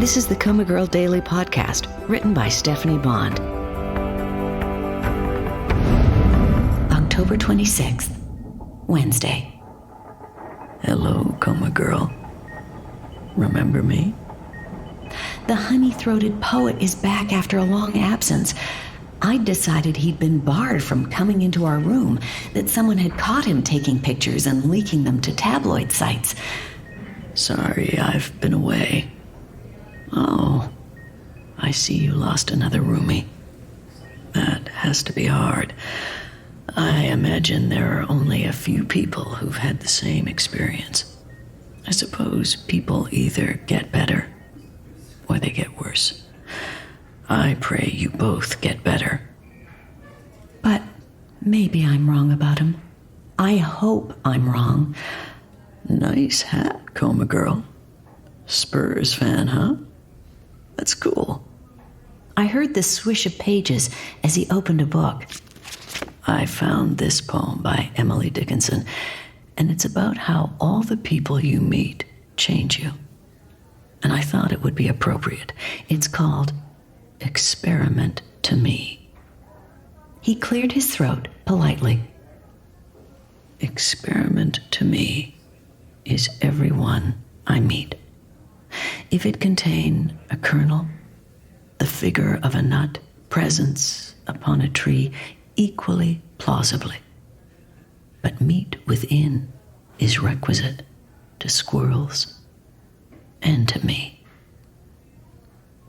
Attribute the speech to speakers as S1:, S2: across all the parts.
S1: This is the COMA Girl Daily Podcast, written by Stephanie Bond. October 26th, Wednesday.
S2: Hello, COMA Girl. Remember me?
S1: The honey-throated poet is back after a long absence. I'd decided he'd been barred from coming into our room, that someone had caught him taking pictures and leaking them to tabloid sites.
S2: Sorry, I've been away. Oh, I see you lost another roomie. That has to be hard. I imagine there are only a few people who've had the same experience. I suppose people either get better or they get worse. I pray you both get better.
S1: But maybe I'm wrong about him. I hope I'm wrong.
S2: Nice hat, COMA Girl. Spurs fan, huh? That's cool.
S1: I heard the swish of pages as he opened a book.
S2: I found this poem by Emily Dickinson, and it's about how all the people you meet change you. And I thought it would be appropriate. It's called Experiment to Me.
S1: He cleared his throat politely.
S2: Experiment to me is everyone I meet. If it contain a kernel, the figure of a nut, presence upon a tree, equally plausibly. But meat within is requisite to squirrels and to me.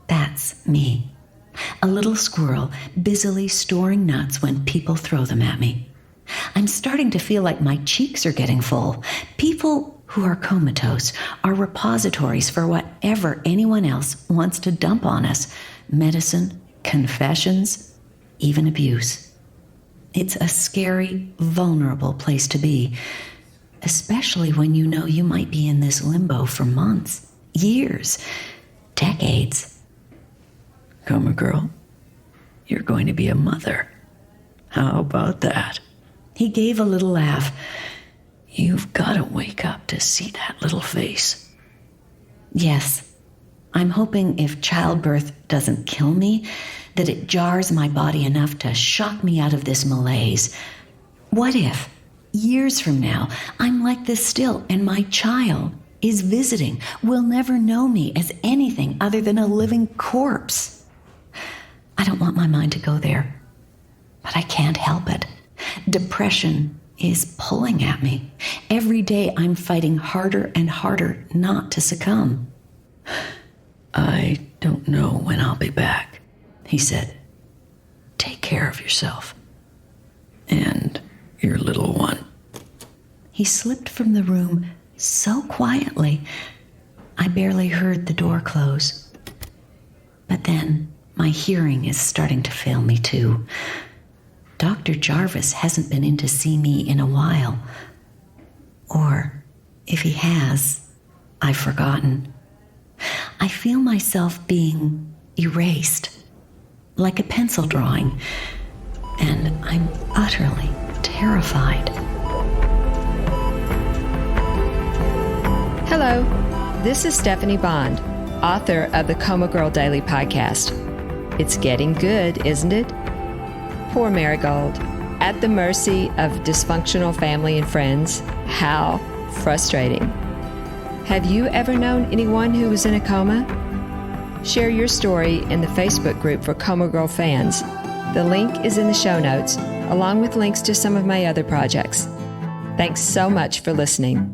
S1: That's me. A little squirrel busily storing nuts when people throw them at me. I'm starting to feel like my cheeks are getting full. People who are comatose are repositories for whatever anyone else wants to dump on us. Medicine, confessions, even abuse. It's a scary, vulnerable place to be, especially when you know you might be in this limbo for months, years, decades.
S2: COMA Girl, you're going to be a mother. How about that?
S1: He gave a little laugh.
S2: You've got to wake up to see that little face.
S1: Yes, I'm hoping if childbirth doesn't kill me, that it jars my body enough to shock me out of this malaise. What if, years from now, I'm like this still and my child is visiting, will never know me as anything other than a living corpse? I don't want my mind to go there, but I can't help it. Depression is pulling at me. Every day I'm fighting harder and harder not to succumb.
S2: I don't know when I'll be back, he said. Take care of yourself. And your little one.
S1: He slipped from the room so quietly, I barely heard the door close. But then my hearing is starting to fail me too. Dr. Jarvis hasn't been in to see me in a while. Or, if he has, I've forgotten. I feel myself being erased, like a pencil drawing, and I'm utterly terrified.
S3: Hello, this is Stephanie Bond, author of the COMA Girl Daily Podcast. It's getting good, isn't it? Poor Marigold, at the mercy of dysfunctional family and friends. How frustrating. Have you ever known anyone who was in a coma? Share your story in the Facebook group for COMA Girl fans. The link is in the show notes, along with links to some of my other projects. Thanks so much for listening.